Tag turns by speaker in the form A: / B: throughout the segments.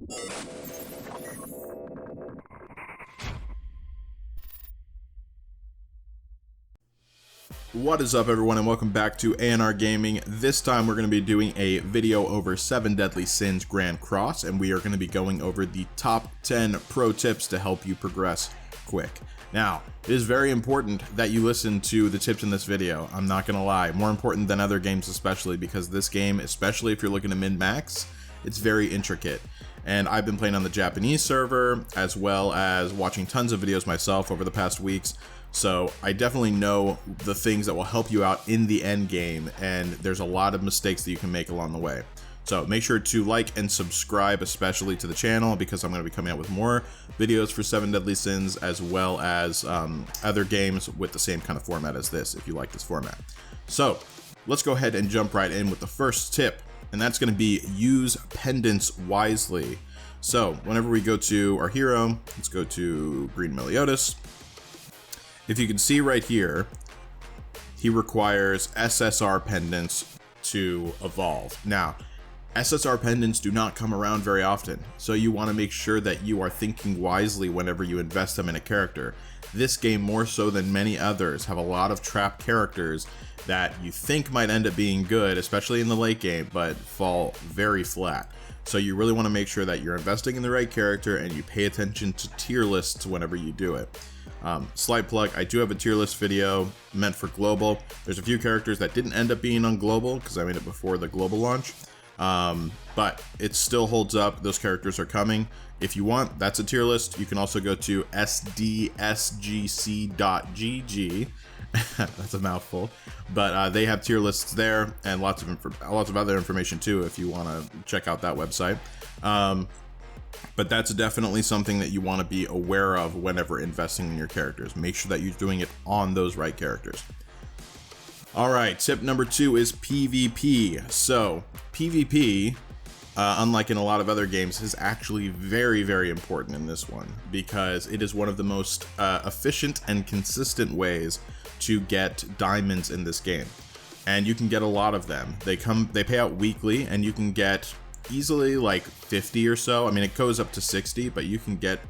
A: What is up, everyone, and welcome back to ANR Gaming. This time we're going to be doing a video over 7 Deadly Sins Grand Cross, and we are going to be going over the top 10 pro tips to help you progress quick. Now, it is very important that you listen to the tips in this video. I'm not going to lie, more important than other games, especially because this game, especially if you're looking to min-max, it's very intricate. And I've been playing on the Japanese server, as well as watching tons of videos myself over the past weeks. So I definitely know the things that will help you out in the end game, and there's a lot of mistakes that you can make along the way. So make sure to like and subscribe, especially to the channel, because I'm going to be coming out with more videos for 7 Deadly Sins, as well as other games with the same kind of format as this, if you like this format. So let's go ahead and jump right in with the first tip, and that's going to be use pendants wisely. So whenever we go to our hero, let's go to Green Meliodas. If you can see right here, he requires SSR pendants to evolve. Now, SSR pendants do not come around very often, so you want to make sure that you are thinking wisely whenever you invest them in a character. This game, more so than many others, have a lot of trapped characters that you think might end up being good, especially in the late game, but fall very flat. So you really want to make sure that you're investing in the right character and you pay attention to tier lists whenever you do it. Slight plug, I do have a tier list video meant for global. There's a few characters that didn't end up being on global because I made it before the global launch, but it still holds up. Those characters are coming. If you want, that's a tier list. You can also go to sdsgc.gg. That's a mouthful, but they have tier lists there and lots of other information too if you want to check out that website. But that's definitely something that you want to be aware of whenever investing in your characters. Make sure that you're doing it on those right characters. All right, tip number 2 is PvP. So PvP, unlike in a lot of other games, is actually very, very important in this one because it is one of the most efficient and consistent ways to get diamonds in this game. And you can get a lot of them. They pay out weekly, and you can get easily like 50 or so. I mean, it goes up to 60, but you can get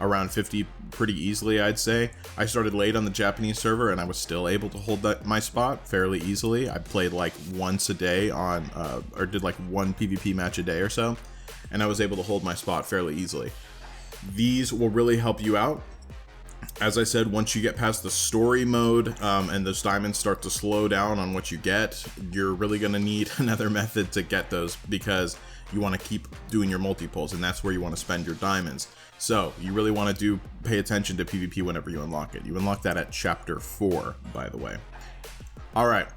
A: around 50 pretty easily, I'd say. I started late on the Japanese server and I was still able to hold my spot fairly easily. I played like once a day on or did like one PvP match a day or so, and I was able to hold my spot fairly easily. These will really help you out. As I said, once you get past the story mode and those diamonds start to slow down on what you get, you're really going to need another method to get those because you want to keep doing your multi-pulls, and that's where you want to spend your diamonds. So you really want to pay attention to PvP whenever you unlock it. You unlock that at chapter 4, by the way. All right.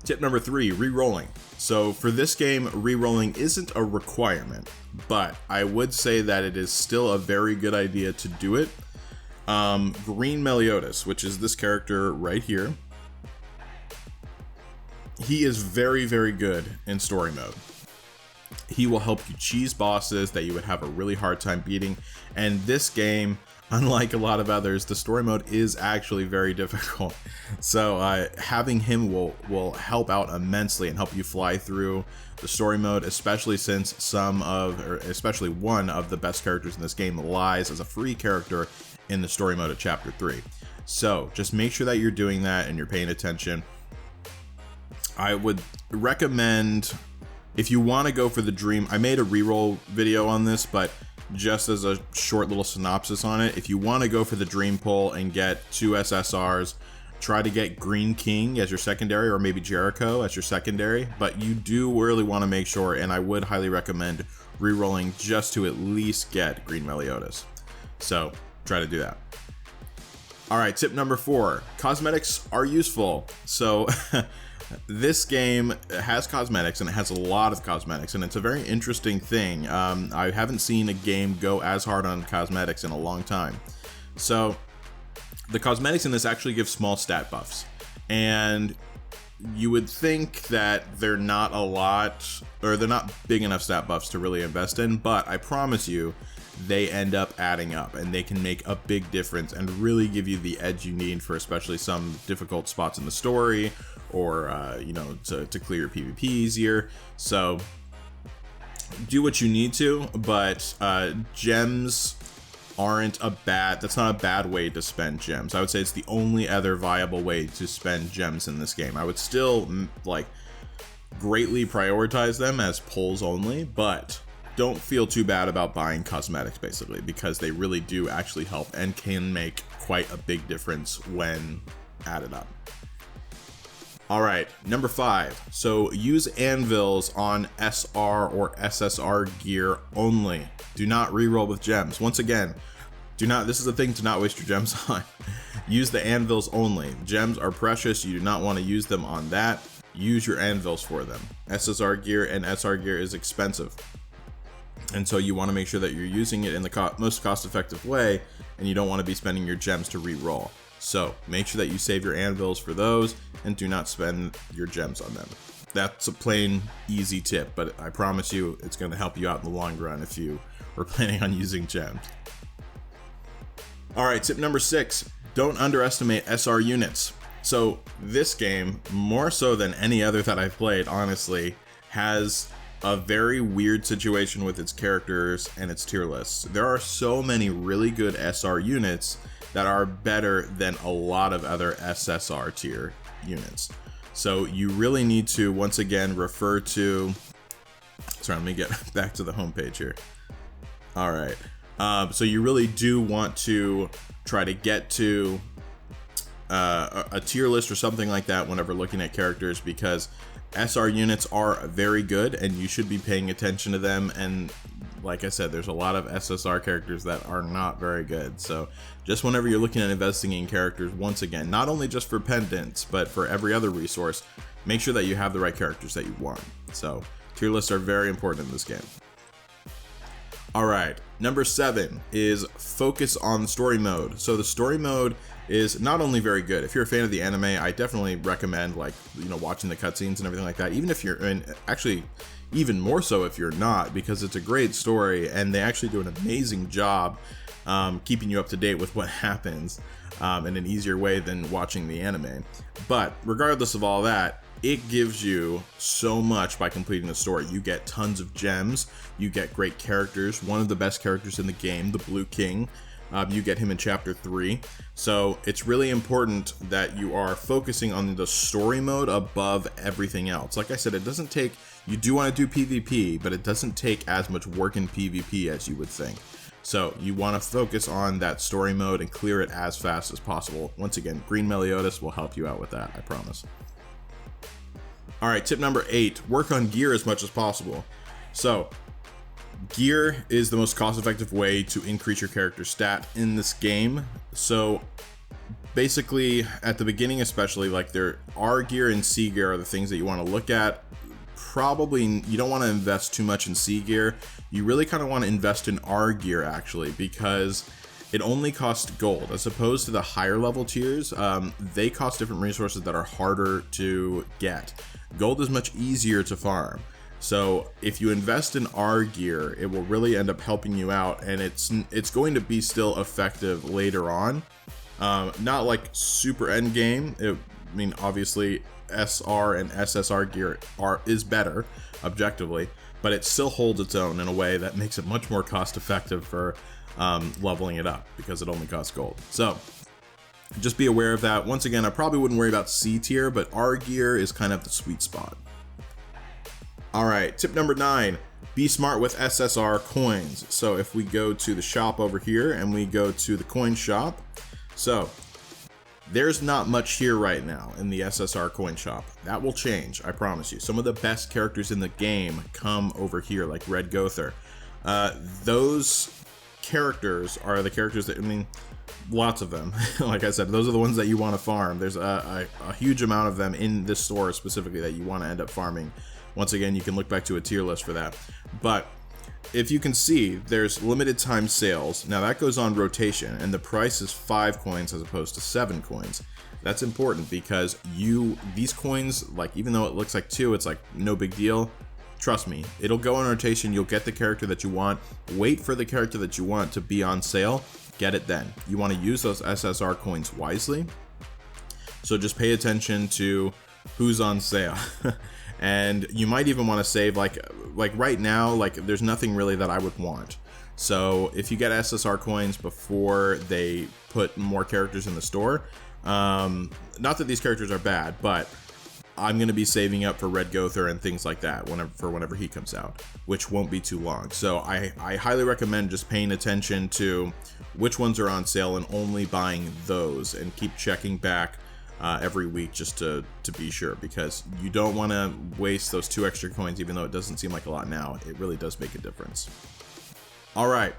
A: Tip number 3, re-rolling. So for this game, re-rolling isn't a requirement, but I would say that it is still a very good idea to do it. Green Meliodas, which is this character right here, he is very, very good in story mode. He will help you cheese bosses that you would have a really hard time beating, and this game, unlike a lot of others, the story mode is actually very difficult. So having him will help out immensely and help you fly through the story mode, especially since especially one of the best characters in this game lies as a free character in the story mode of chapter 3. So just make sure that you're doing that and you're paying attention. I would recommend, if you want to go for the dream, I made a reroll video on this, but just as a short little synopsis on it, if you want to go for the dream pull and get 2 SSRs, try to get Green King as your secondary, or maybe Jericho as your secondary, but you do really want to make sure, and I would highly recommend rerolling just to at least get Green Meliodas. So try to do that. All right, tip number 4, cosmetics are useful. So this game has cosmetics, and it has a lot of cosmetics, and it's a very interesting thing. I haven't seen a game go as hard on cosmetics in a long time. So the cosmetics in this actually give small stat buffs, and you would think that they're not a lot, or they're not big enough stat buffs to really invest in, but I promise you they end up adding up, and they can make a big difference and really give you the edge you need for especially some difficult spots in the story, or you know, to clear your PvP easier. So do what you need to, but gems aren't that's not a bad way to spend gems. I would say it's the only other viable way to spend gems in this game. I would still like greatly prioritize them as pulls only, but don't feel too bad about buying cosmetics basically, because they really do actually help and can make quite a big difference when added up. All right, number 5. So use anvils on SR or SSR gear only. Do not reroll with gems. Once again, this is a thing to not waste your gems on. Use the anvils only. Gems are precious. You do not want to use them on that. Use your anvils for them. SSR gear and SR gear is expensive, and so you want to make sure that you're using it in the most cost-effective way, and you don't want to be spending your gems to re-roll. So make sure that you save your anvils for those and do not spend your gems on them. That's a plain easy tip, but I promise you it's going to help you out in the long run if you were planning on using gems. All right, tip number 6, don't underestimate SR units. So this game, more so than any other that I've played, honestly, has a very weird situation with its characters and its tier lists. There are so many really good SR units that are better than a lot of other SSR tier units. So you really need to, once again, refer to, sorry, let me get back to the homepage here. All right, so you really do want to try to get to a tier list or something like that whenever looking at characters, because SR units are very good and you should be paying attention to them. And like I said, there's a lot of SSR characters that are not very good. So just whenever you're looking at investing in characters, once again, not only just for pendants, but for every other resource, make sure that you have the right characters that you want. So tier lists are very important in this game. All right, number 7 is focus on story mode. So the story mode is not only very good. If you're a fan of the anime, I definitely recommend, like, you know, watching the cutscenes and everything like that. Even if you're in, actually, even more so if you're not, because it's a great story and they actually do an amazing job keeping you up to date with what happens in an easier way than watching the anime. But regardless of all that, it gives you so much by completing the story. You get tons of gems, you get great characters, one of the best characters in the game, the Blue King. You get him in chapter 3. So it's really important that you are focusing on the story mode above everything else. Like I said, it doesn't take, you do want to do PvP, but it doesn't take as much work in PvP as you would think. So you want to focus on that story mode and clear it as fast as possible. Once again, Green Meliodas will help you out with that, I promise. All right, tip number 8, work on gear as much as possible. So gear is the most cost-effective way to increase your character stat in this game. So basically at the beginning, especially, like, there R gear and C gear are the things that you want to look at. Probably you don't want to invest too much in C gear. You really kind of want to invest in R gear actually, because it only costs gold as opposed to the higher level tiers. They cost different resources that are harder to get. Gold is much easier to farm. So if you invest in R gear, it will really end up helping you out, and it's going to be still effective later on. Not like super end game. I mean, obviously SR and SSR gear is better objectively, but it still holds its own in a way that makes it much more cost effective for leveling it up, because it only costs gold. So just be aware of that. Once again, I probably wouldn't worry about C tier, but R gear is kind of the sweet spot. All right, tip number 9, be smart with SSR coins. So if we go to the shop over here and we go to the coin shop, so there's not much here right now in the SSR coin shop. That will change, I promise you. Some of the best characters in the game come over here, like Red Gother. Those characters are the characters that, I mean, lots of them. Like I said, those are the ones that you want to farm. There's a huge amount of them in this store specifically that you want to end up farming. Once again, you can look back to a tier list for that. But if you can see, there's limited time sales. Now that goes on rotation, and the price is 5 coins as opposed to 7 coins. That's important because these coins, like, even though it looks like 2, it's like no big deal. Trust me, it'll go on rotation. You'll get the character that you want. Wait for the character that you want to be on sale. Get it then. You want to use those SSR coins wisely. So just pay attention to who's on sale. And you might even want to save, like right now, like there's nothing really that I would want. So if you get SSR coins before they put more characters in the store, not that these characters are bad, but I'm going to be saving up for Red Gother and things like that whenever he comes out, which won't be too long. So I highly recommend just paying attention to which ones are on sale and only buying those, and keep checking back every week just to be sure, because you don't want to waste those 2 extra coins. Even though it doesn't seem like a lot now, it really does make a difference. All right,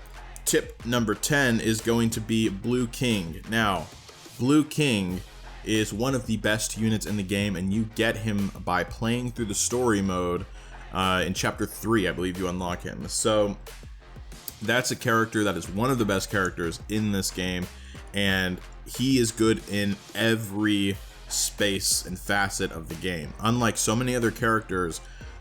A: tip number 10 is going to be Blue King. Now, Blue King is one of the best units in the game, and you get him by playing through the story mode. In chapter 3, I believe you unlock him. So that's a character that is one of the best characters in this game, and he is good in every space and facet of the game. Unlike so many other characters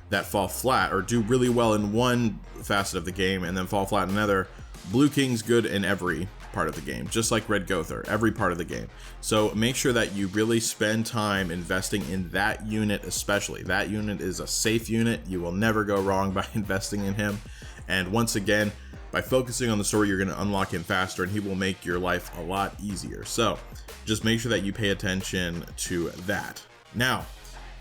A: that fall flat or do really well in one facet of the game and then fall flat in another, Blue King's good in every part of the game, just like Red Gother, every part of the game. So make sure that you really spend time investing in that unit, especially. That unit is a safe unit. You will never go wrong by investing in him. And once again, by focusing on the story, you're going to unlock him faster, and he will make your life a lot easier. So just make sure that you pay attention to that. Now,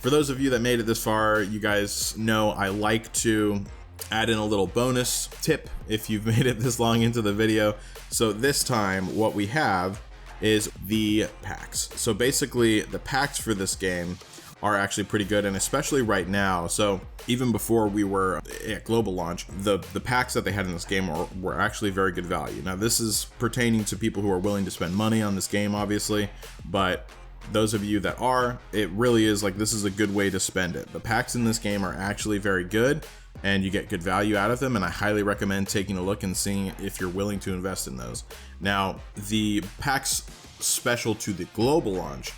A: for those of you that made it this far, you guys know I like to add in a little bonus tip if you've made it this long into the video. So this time what we have is the packs. So basically the packs for this game are actually pretty good, and especially right now. So even before we were at global launch, the packs that they had in this game were actually very good value. Now this is pertaining to people who are willing to spend money on this game, obviously, but those of you that are, it really is like, this is a good way to spend it. The packs in this game are actually very good, and you get good value out of them, and I highly recommend taking a look and seeing if you're willing to invest in those. Now, the packs special to the global launch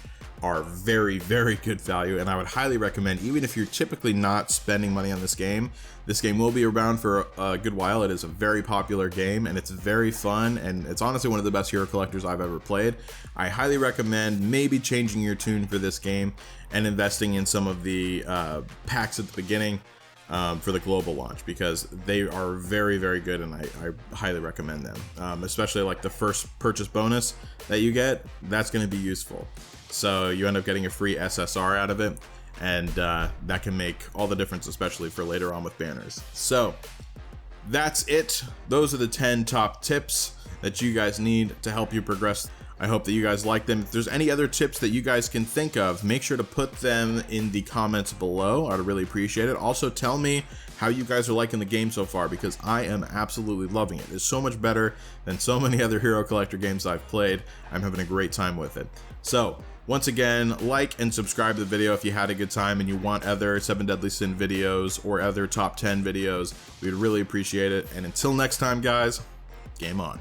A: are very, very good value, and I would highly recommend, even if you're typically not spending money on this game will be around for a good while. It is a very popular game, and it's very fun, and it's honestly one of the best hero collectors I've ever played. I highly recommend maybe changing your tune for this game and investing in some of the packs at the beginning for the global launch, because they are very, very good, and I highly recommend them. Especially like the first purchase bonus that you get, that's going to be useful. So you end up getting a free SSR out of it, and that can make all the difference, especially for later on with banners. So that's it. Those are the 10 top tips that you guys need to help you progress. I hope that you guys like them. If there's any other tips that you guys can think of, make sure to put them in the comments below. I'd really appreciate it. Also, tell me how you guys are liking the game so far, because I am absolutely loving it. It's so much better than so many other hero collector games I've played. I'm having a great time with it. So once again, like and subscribe to the video if you had a good time and you want other 7 Deadly Sin videos or other top 10 videos. We'd really appreciate it. And until next time, guys, game on.